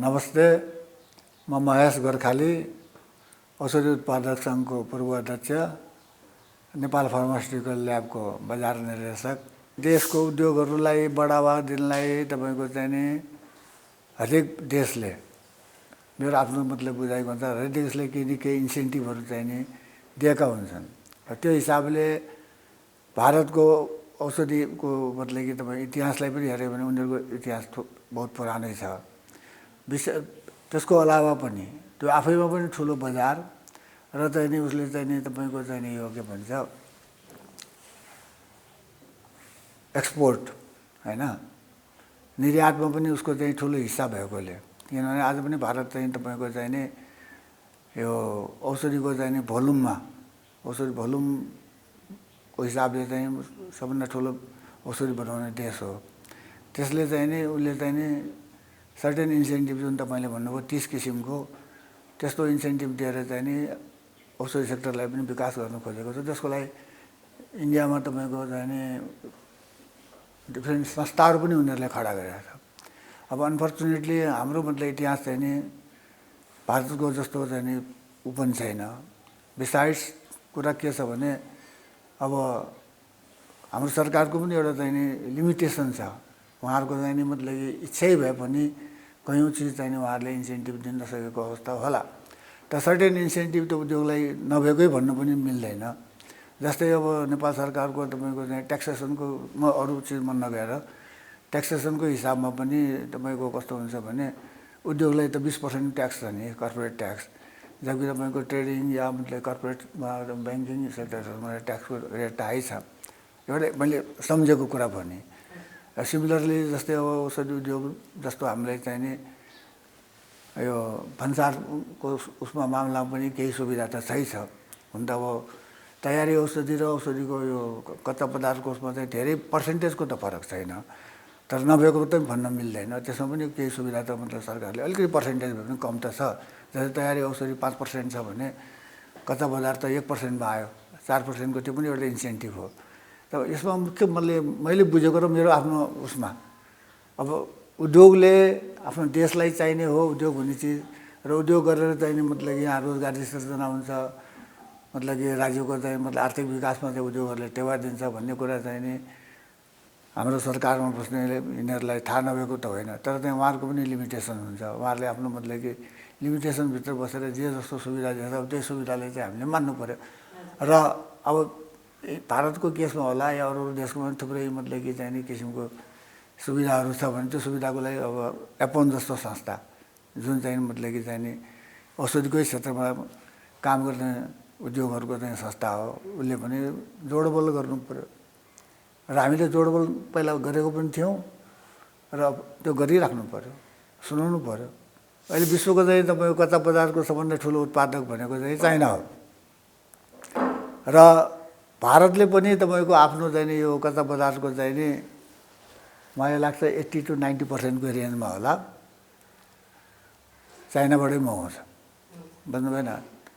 नमस्ते, म महेश गोर्खाली, औषधि उत्पादक सङ्घको पूर्व अध्यक्ष, नेपाल फार्मास्युटिकल ल्याबको बजार निर्देशक। देशको उद्योगहरूलाई बढावा दिनलाई तपाईको चाहिँ नि हरेक देशले मेरो आफ्नो मतलब बुझाइ भन्छ, हरेक देशले केही इन्सेन्टिभहरू चाहिँ नि दिएका हुन्छन्। त्यो हिसाबले भारतको औषधिको मतलब कि तपाईँ इतिहासलाई पनि हेऱ्यो भने उनीहरूको इतिहास बहुत पुरानै छ। त्यसको अलावा पनि त्यो आफैमा पनि ठुलो बजार र चाहिँ नि उसले चाहिँ नि तपाईको चाहिँ नि यो के भन्छ एक्सपोर्ट हैन, निर्यातमा पनि उसको चाहिँ ठुलो हिस्सा भएकोले, किनभने आज पनि भारत चाहिँ तपाईको चाहिँ नि यो औषधिको चाहिँ नि भोल्युममा औषधि भोल्युमको हिसाबले चाहिँ सबभन्दा ठुलो औषधि बनाउने देश हो। त्यसले चाहिँ नि उसले चाहिँ नि सर्टेन इन्सेन्टिभ जुन तपाईँले भन्नुभयो 30 किसिमको त्यस्तो इन्सेन्टिभ दिएर चाहिँ नि औषधि सेक्टरलाई पनि विकास गर्न खोजेको छ। त्यसको लागि इन्डियामा तपाईँको चाहिँ नि डिफ्रेन्ट संस्थाहरू पनि उनीहरूले खडा गरेका छ। अब अनफर्चुनेटली हाम्रो मतलब इतिहास चाहिँ नि भारतको जस्तो चाहिँ नि ओपन छैन। बिसाइड्स कुरा के छ भने अब हाम्रो सरकारको पनि एउटा चाहिँ नि लिमिटेसन छ। उहाँहरूको चाहिँ नि मतलब इच्छै भए पनि कयौँ चिज चाहिँ नि उहाँहरूले इन्सेन्टिभ दिन नसकेको अवस्था होला। त सर्टेन इन्सेन्टिभ त उद्योगलाई नभएकै भन्नु पनि मिल्दैन। जस्तै अब नेपाल सरकारको तपाईँको चाहिँ ट्याक्सेसनको म अरू चिजमा नगएर ट्याक्सेसनको हिसाबमा पनि तपाईँको कस्तो हुन्छ भने उद्योगलाई त 20% ट्याक्स छ नि, कर्पोरेट ट्याक्स, जबकि तपाईँको ट्रेडिङ या मतलब कर्पोरेटमा ब्याङ्किङ सेक्टरहरूमा ट्याक्सको रेट हाई छ। एउटा मैले सम्झेको कुरा भने सिमिलरली जस्तै अब औषधि उद्योग जस्तो हामीलाई चाहिँ नि यो भन्सारको उसमा मामलामा पनि केही सुविधा त छ। हुन त अब तयारी औषधि र औषधिको यो कच्चा पदार्थको उसमा चाहिँ धेरै पर्सेन्टेजको त फरक छैन, तर नभएको त भन्न मिल्दैन। त्यसमा पनि केही सुविधा त मतलब सरकारले अलिकति पर्सेन्टेज भए पनि कम त छ। जस्तै तयारी औषधि 5% छ भने कच्चा पदार्थ 1%मा आयो, 4%को त्यो पनि एउटा इन्सेन्टिभ हो। त यसमा मुख्य मैले बुझेको र मेरो आफ्नो उसमा अब उद्योगले आफ्नो देशलाई चाहिने हो उद्योग हुने चिज, र उद्योग गरेर चाहिने मतलब यहाँ रोजगारी सृजना हुन्छ, मतलब कि राज्यको चाहिँ मतलब आर्थिक विकासमा चाहिँ उद्योगहरूले टेवा दिन्छ भन्ने कुरा चाहिँ नि हाम्रो सरकारमा बस्नेले यिनीहरूलाई थाहा नभएको त होइन, तर चाहिँ उहाँहरूको पनि लिमिटेसन हुन्छ। उहाँहरूले आफ्नो मतलब कि लिमिटेसनभित्र बसेर जे जस्तो सुविधा दिन्छ त्यही सुविधाले चाहिँ हामीले मान्नु पर्यो। र अब भारतको केसमा होला या अरू देशको पनि थुप्रै मतलब कि चाहिँ नि किसिमको सुविधाहरू छ भने त्यो सुविधाको लागि अब एपोन जस्तो संस्था जुन चाहिँ मतलब कि चाहिँ नि औषधिकै क्षेत्रमा काम गर्ने उद्योगहरूको चाहिँ संस्था हो, उसले पनि जोडबल गर्नु पर्यो। र हामीले जोडबल पहिला गरेको पनि थियौँ र त्यो गरिराख्नु पर्यो, सुनाउनु पर्यो। अहिले विश्वको चाहिँ तपाईँको कच्चा पदार्थको सबभन्दा ठुलो उत्पादक भनेको चाहिँ चाइना हो र भारतले पनि तपाईँको आफ्नो चाहिँ नि यो कच्चा पदार्थको चाहिँ नि मलाई लाग्छ 80 to 90% को रेन्जमा होला चाइनाबाटै मगाउँछ, बुझ्नु भएन।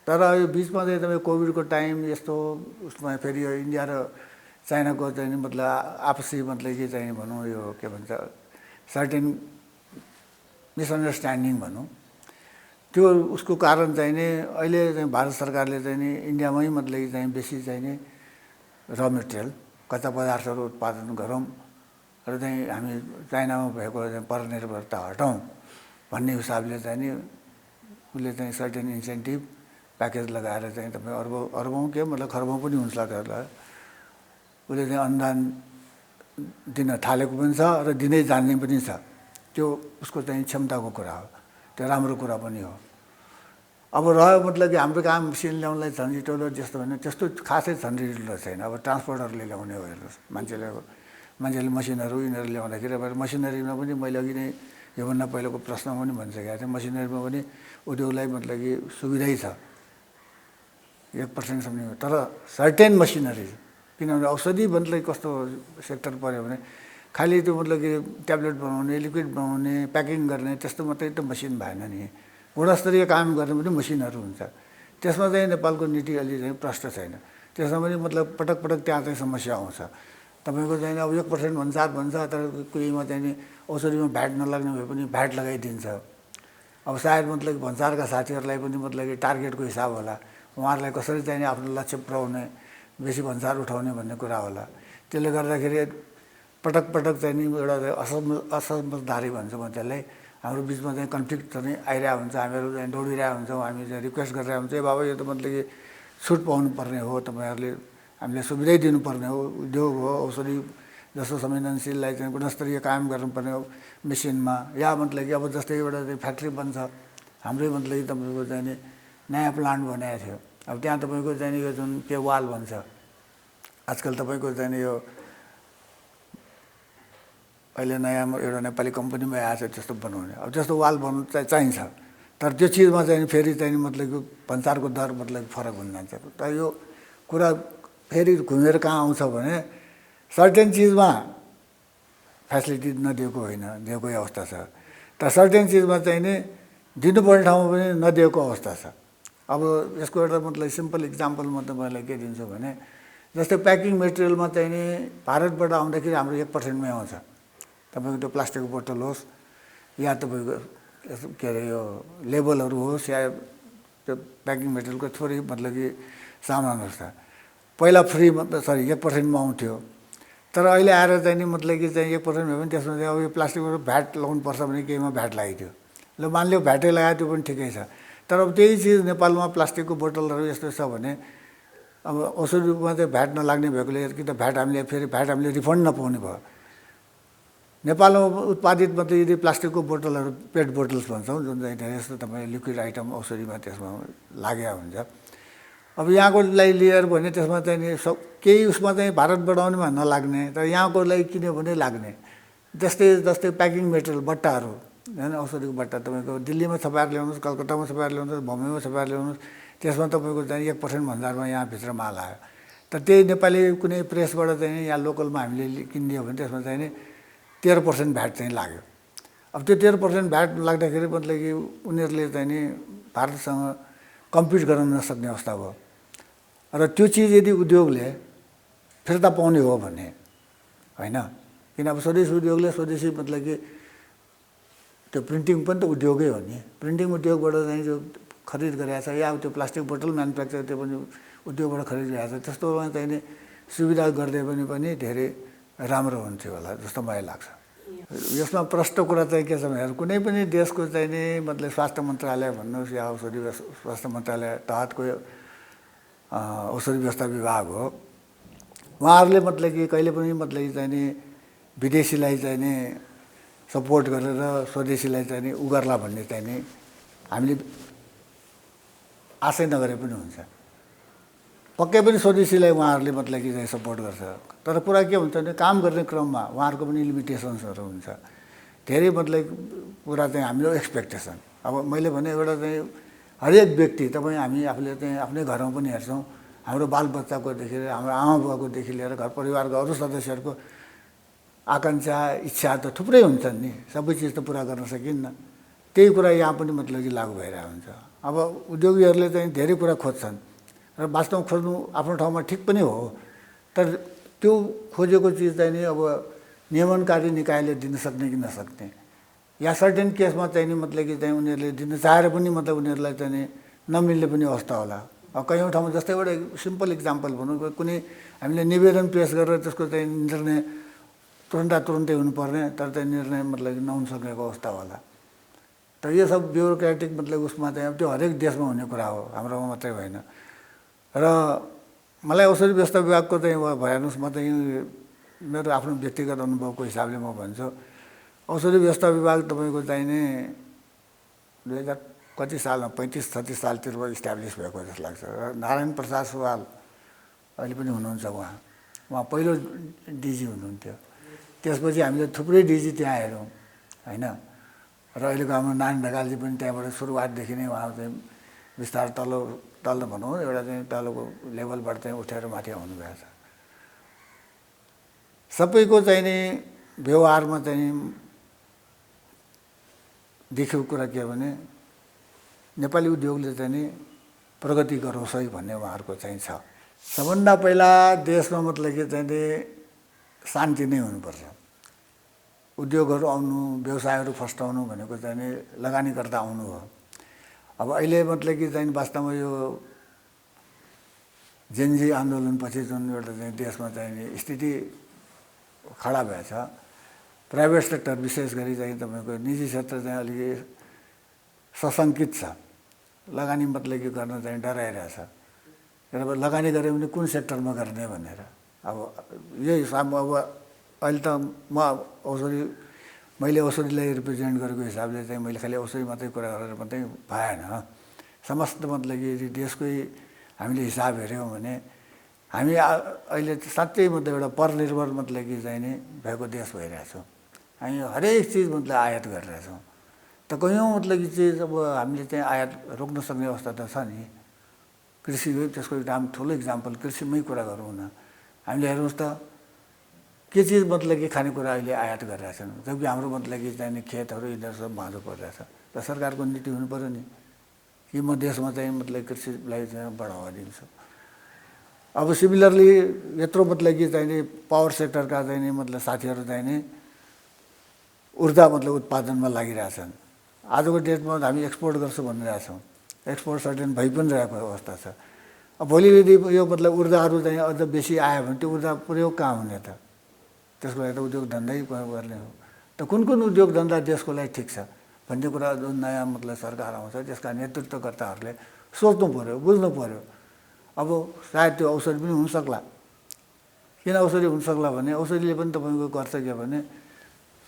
तर यो बिचमा चाहिँ तपाईँ कोभिडको टाइम यस्तो उसमा फेरि यो इन्डिया र चाइनाको चाहिँ नि मतलब आपसी मतलब कि चाहिँ भनौँ यो के भन्छ सर्टेन मिसअन्डरस्ट्यान्डिङ भनौँ, त्यो उसको कारण चाहिँ नि अहिले चाहिँ भारत सरकारले चाहिँ नि इन्डियामै मतलब कि चाहिँ बेसी चाहिँ नि र मेटेरियल कच्चा पदार्थहरू उत्पादन गरौँ र चाहिँ हामी चाइनामा भएको परनिर्भरता हटाउँ भन्ने हिसाबले चाहिँ नि उसले चाहिँ सर्टेन इन्सेन्टिभ प्याकेज लगाएर चाहिँ तपाईँ अर्बौँ के मतलब खरबौँ पनि हुन्छ होला, उसले चाहिँ अनुदान दिन थालेको पनि छ र दिनै जान्ने पनि छ। त्यो उसको चाहिँ क्षमताको कुरा हो, त्यो राम्रो कुरा पनि हो। अब रह्यो मतलब कि हाम्रो काम मेसिन ल्याउनलाई झन्झिटो जस्तो भने त्यस्तो खासै झन्झिटो छैन। अब ट्रान्सपोर्टरले ल्याउने हो हेर्नुहोस्, मान्छेले मसिनहरू यिनीहरू ल्याउँदाखेरि अब मसिनरीमा पनि मैले अघि नै योभन्दा पहिलाको प्रश्नमा पनि भनिसकेको थिएँ, मसिनरीमा पनि उद्योगलाई मतलब कि सुविधै छ 1% सम्म, तर सर्टेन मसिनरी, किनभने औषधि मतलब कस्तो सेक्टर पऱ्यो भने खालि त्यो मतलब कि ट्याब्लेट बनाउने, लिक्विड बनाउने, प्याकिङ गर्ने त्यस्तो मात्रै त मसिन भएन नि, गुणस्तरीय काम गर्ने पनि मसिनहरू हुन्छ। त्यसमा चाहिँ नेपालको नीति अलि चाहिँ प्रष्ट छैन। त्यसमा पनि मतलब पटक पटक त्यहाँ चाहिँ समस्या आउँछ। तपाईँको चाहिँ अब 1% भन्छ तर कोहीमा चाहिँ नि औषधिमा भ्याट नलाग्ने भए पनि भ्याट लगाइदिन्छ। अब सायद मतलब कि भन्सारका साथीहरूलाई पनि मतलब कि टार्गेटको हिसाब होला, उहाँहरूलाई कसरी चाहिँ आफ्नो लक्ष्य पुर्याउने, बेसी भन्सार उठाउने भन्ने कुरा होला। त्यसले गर्दाखेरि पटक पटक चाहिँ नि एउटा असमझदारी भन्छु म त्यसलाई, हाम्रो बिचमा चाहिँ कन्फ्लिक्ट चाहिँ आइरहेको हुन्छ, हामीहरू चाहिँ दौडिरहेको हुन्छौँ, हामी चाहिँ रिक्वेस्ट गरिरहेको हुन्छ, ए बाबा यो त मतलब कि छुट पाउनुपर्ने हो, तपाईँहरूले हामीले सुविधै दिनुपर्ने हो, उद्योग हो, औषधि जस्तो संवेदनशीललाई चाहिँ गुणस्तरीय कायम गर्नुपर्ने हो मेसिनमा, या मतलब कि अब जस्तै एउटा चाहिँ फ्याक्ट्री बन्छ, हाम्रै मतलब कि तपाईँको चाहिँ नि नयाँ प्लान्ट बनाएको थियो, अब त्यहाँ तपाईँको चाहिँ नि यो जुन के वाल भन्छ आजकल तपाईँको चाहिँ नि यो अहिले नयाँ एउटा नेपाली कम्पनीमा आएको छ त्यस्तो बनाउने, अब त्यस्तो वाल बनाउनु चाहिन्छ, तर त्यो चिजमा चाहिँ फेरि चाहिँ मतलब कि भन्सारको दर मतलब फरक हुन जान्छ। तर यो कुरा फेरि घुमेर कहाँ आउँछ भने सर्टेन चिजमा फेसिलिटी नदिएको होइन, दिएकै अवस्था छ, तर सर्टेन चिजमा चाहिँ नि दिनुपर्ने ठाउँमा पनि नदिएको अवस्था छ। अब यसको एउटा मतलब सिम्पल इक्जाम्पल म तपाईँलाई के दिन्छु भने जस्तै प्याकिङ मेटेरियलमा चाहिँ नि भारतबाट आउँदाखेरि हाम्रो 1%मै आउँछ, तपाईँको त्यो प्लास्टिकको बोतल होस् या तपाईँको के अरे यो लेबलहरू होस् या त्यो प्याकिङ मेटेरियलको थोरै मतलब कि सामानहरू छ, पहिला फ्री मतलब 1%मा आउँथ्यो, तर अहिले आएर चाहिँ नि मतलब कि चाहिँ 1% भयो भने त्यसमा चाहिँ अब यो प्लास्टिकबाट भ्याट लगाउनुपर्छ भने केहीमा भ्याट लगाइदियो, ल मानिलियो भ्याटै लगायो त्यो पनि ठिकै छ, तर अब त्यही चिज नेपालमा प्लास्टिकको बोतलहरू यस्तो छ भने अब औषधिमा चाहिँ भ्याट नलाग्ने भएकोले कि त भ्याट हामीले फेरि भ्याट हामीले रिफन्ड नपाउने भयो। नेपालमा उत्पादित मात्रै यदि प्लास्टिकको बोतलहरू पेट बोतल्स भन्छौँ जुन चाहिँ धेरै जस्तो तपाईँ लिक्विड आइटम औषधिमा त्यसमा लागेको हुन्छ, अब यहाँकोलाई लिएर भने त्यसमा चाहिँ नि केही उसमा चाहिँ भारतबाट आउनेमा नलाग्ने तर यहाँकोलाई किन्यो भने लाग्ने, जस्तै प्याकिङ मेटेरियल बट्टाहरू होइन, औषधिको बट्टा तपाईँको दिल्लीमा छपाएर ल्याउनुहोस्, कलकत्तामा छपाएर ल्याउनुहोस्, बम्बईमा छपाएर ल्याउनुहोस्, त्यसमा तपाईँको चाहिँ 1% भन्दामा यहाँभित्र माल आयो, तर त्यही नेपाली कुनै प्रेसबाट चाहिँ यहाँ लोकलमा हामीले किनिदियो भने त्यसमा चाहिँ नि 13% भ्याट चाहिँ लाग्यो। अब त्यो 13% भ्याट लाग्दाखेरि मतलब कि उनीहरूले चाहिँ नि भारतसँग कम्पिट गर्न नसक्ने अवस्था भयो, र त्यो चिज यदि उद्योगले फिर्ता पाउने हो भने होइन, किन अब स्वदेशी उद्योगले स्वदेशी मतलब कि त्यो प्रिन्टिङ पनि त उद्योगै हो नि, प्रिन्टिङ उद्योगबाट चाहिँ जो खरिद गरेको छ या त्यो प्लास्टिक बोतल म्यानुफ्याक्चर त्यो पनि उद्योगबाट खरिद गरेको छ, त्यस्तोमा चाहिँ नि सुविधा गरिदियो भने पनि धेरै राम्रो हुन्थ्यो होला जस्तो मलाई लाग्छ। यसमा प्रष्ट कुरा चाहिँ के छ भने कुनै पनि देशको चाहिँ नि मतलब स्वास्थ्य मन्त्रालय भन्नुहोस् या औषधि स्वास्थ्य मन्त्रालय तहतको औषधि व्यवस्था विभाग हो, उहाँहरूले मतलब कि कहिले पनि मतलब कि चाहिँ नि विदेशीलाई चाहिँ नि सपोर्ट गरेर स्वदेशीलाई चाहिँ नि उगर्ला भन्ने चाहिँ नि हामीले आशै नगरे पनि हुन्छ, पक्कै पनि स्वदेशीलाई उहाँहरूले मतलब कि चाहिँ सपोर्ट गर्छ, तर कुरा के हुन्छ भने काम गर्ने क्रममा उहाँहरूको पनि लिमिटेसन्सहरू हुन्छ, धेरै मतलब कुरा चाहिँ हाम्रो एक्सपेक्टेसन। अब मैले भने एउटा चाहिँ हरेक व्यक्ति तपाईँ हामी आफूले चाहिँ आफ्नै घरमा पनि हेर्छौँ, हाम्रो बालबच्चाकोदेखि लिएर हाम्रो आमा बुवाकोदेखि लिएर घर परिवारको अरू सदस्यहरूको आकाङ्क्षा इच्छा त थुप्रै हुन्छन् नि, सबै चिज त पुरा गर्न सकिन्न, त्यही कुरा यहाँ पनि मतलब कि लागु भइरहेको हुन्छ। अब उद्योगीहरूले चाहिँ धेरै कुरा खोज्छन् र वास्तवमा खोज्नु आफ्नो ठाउँमा ठिक पनि हो, तर त्यो खोजेको चिज चाहिँ नि अब नियमनकारी निकायले दिन सक्ने कि नसक्ने, या सर्टेन केसमा चाहिँ नि मतलब कि चाहिँ उनीहरूले दिन चाहेर पनि मतलब उनीहरूलाई चाहिँ नि नमिल्ने पनि अवस्था होला। अब कयौँ ठाउँमा जस्तै एउटा सिम्पल इक्जाम्पल भनौँ, कुनै हामीले निवेदन पेस गरेर त्यसको चाहिँ निर्णय तुरुन्तै हुनुपर्ने, तर चाहिँ निर्णय मतलब कि नहुन सकेको अवस्था होला। तर यो सब ब्युरोक्रेटिक मतलब उसमा चाहिँ त्यो हरेक देशमा हुने कुरा हो, हाम्रोमा मात्रै होइन। र मलाई औषधि व्यवस्था विभागको चाहिँ भइहाल्नुहोस्, म चाहिँ मेरो आफ्नो व्यक्तिगत अनुभवको हिसाबले म भन्छु, औषधि व्यवस्था विभाग तपाईँको चाहिँ नि 2000 कति सालमा 35-36 सालतिर इस्टाब्लिस भएको जस्तो लाग्छ। र नारायण प्रसाद सुवाल अहिले पनि हुनुहुन्छ, उहाँ पहिलो डिजी हुनुहुन्थ्यो, त्यसपछि हामीले थुप्रै डिजी त्यहाँ हेऱ्यौँ होइन, र अहिलेको हाम्रो नारायण ढकालजी पनि त्यहाँबाट सुरुवातदेखि नै उहाँ चाहिँ बिस्तारै तल्लो भनौँ एउटा चाहिँ तल्लोको लेभलबाट चाहिँ उठेर माथि आउनुभएको छ। सबैको चाहिँ नि व्यवहारमा चाहिँ देखेको कुरा के हो भने नेपाली उद्योगले चाहिँ नि प्रगति गरोस् है भन्ने उहाँहरूको चाहिँ छ। सबभन्दा पहिला देशमा मतलब कि चाहिँ नि शान्ति नै हुनुपर्छ, उद्योगहरू आउनु, व्यवसायहरू फस्टाउनु भनेको चाहिँ नि लगानीकर्ता आउनु हो। अब अहिले मतलब कि चाहिँ वास्तवमा यो जेनजी आन्दोलनपछि जुन एउटा चाहिँ देशमा चाहिँ नि स्थिति खडा भएछ, प्राइभेट सेक्टर विशेष गरी चाहिँ तपाईँको निजी क्षेत्र चाहिँ अलिकति सशङ्कित छ, लगानी मतलब कि गर्न चाहिँ डराइरहेछ। र लगानी गरे भने कुन सेक्टरमा गर्ने भनेर। अब यही हिसाबमा अब अहिले त मैले औषधिलाई रिप्रेजेन्ट गरेको हिसाबले चाहिँ मैले खालि औषधि मात्रै कुरा गरेर मात्रै भएन। समस्त मतलब कि यदि देशकै हामीले हिसाब हेऱ्यौँ भने हामी अहिले साँच्चै मतलब एउटा परनिर्भर मतलब कि चाहिँ नि भएको देश भइरहेछौँ। हामी हरेक चिज मतलब आयात गरिरहेछौँ। त कयौँ मतलब कि चिज अब हामीले चाहिँ आयात रोक्न सक्ने अवस्था त छ नि। कृषि त्यसको एउटा ठुलो इक्जाम्पल कृषिमै कुरा गरौँ न। हामीले हेर्नुहोस् त के चिज मतलब कि खानेकुरा अहिले आयात गरिरहेछन्, जबकि हाम्रो मतलब कि चाहिँ खेतहरू यिनीहरू सब बाँझो परिरहेछ। त सरकारको नीति हुनु पऱ्यो नि कि म देशमा चाहिँ मतलब कृषिलाई चाहिँ बढावा दिन्छु। अब सिमिलरली यत्रो मतलब कि चाहिँ नि पावर सेक्टरका चाहिँ नि मतलब साथीहरू चाहिँ नि ऊर्जा मतलब उत्पादनमा लागिरहेछन्। आजको डेटमा हामी एक्सपोर्ट गर्छौँ भनिरहेछौँ, एक्सपोर्ट सर्टेन भइ पनि रहेको अवस्था छ। अब भोलि यदि यो मतलब ऊर्जाहरू चाहिँ अझ बेसी आयो भने त्यो ऊर्जा प्रयोग कहाँ हुने त? त्यसको लागि त उद्योग धन्दै गर्ने हो। त कुन कुन उद्योग धन्दा देशको लागि ठिक छ भन्ने कुरा जुन नयाँ मतलब सरकार आउँछ त्यसका नेतृत्वकर्ताहरूले सोच्नु पऱ्यो, बुझ्नु पऱ्यो। अब सायद त्यो औषधि पनि हुनसक्ला। किन औषधि हुनसक्ला भने औषधिले पनि तपाईँको गर्छ के भने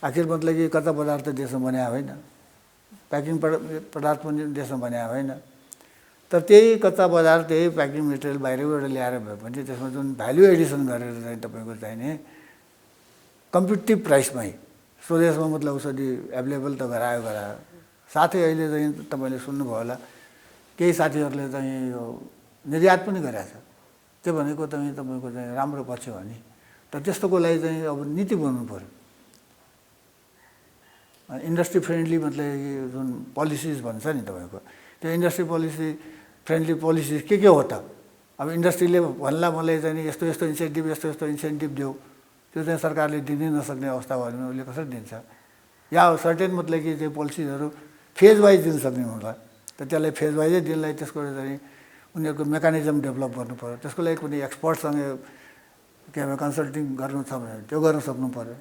आखिर मतलब कि कच्चा पदार्थ देशमा बनाएको होइन, प्याकिङ पदार्थ पनि देशमा बनाएको होइन। तर त्यही कच्चा पदार्थ त्यही प्याकिङ मेटेरियल बाहिरबाट ल्याएर भए पनि त्यसमा जुन भ्याल्यु एडिसन गरेर चाहिँ तपाईँको चाहिने कम्पिटिटिभ प्राइसमै स्वदेशमा मतलब औषधि एभाइलेबल त गरायो। साथै अहिले चाहिँ तपाईँले सुन्नुभयो होला केही साथीहरूले चाहिँ यो निर्यात पनि गरेछ। त्यो भनेको तपाईँको चाहिँ राम्रो पक्ष हो नि। त त्यस्तोको लागि चाहिँ अब नीति बनाउनु पऱ्यो। इन्डस्ट्री फ्रेन्डली मतलब जुन पोलिसिज भन्छ नि तपाईँको त्यो इन्डस्ट्री फ्रेन्डली पोलिसिज के हो त? अब इन्डस्ट्रीले भन्ला मलाई चाहिँ यस्तो यस्तो इन्सेन्टिभ देऊ, त्यो चाहिँ सरकारले दिनै नसक्ने अवस्था भयो भने उसले कसरी दिन्छ? या सर्टेन मतलब कि त्यो पोलिसिजहरू फेज वाइज दिन सक्ने होला। त त्यसलाई फेज वाइजै दिनलाई त्यसको चाहिँ उनीहरूको मेकानिजम डेभलप गर्नु पऱ्यो। त्यसको लागि कुनै एक्सपर्टसँग के कन्सल्टिङ गर्नु छ भने त्यो गर्न सक्नु पऱ्यो।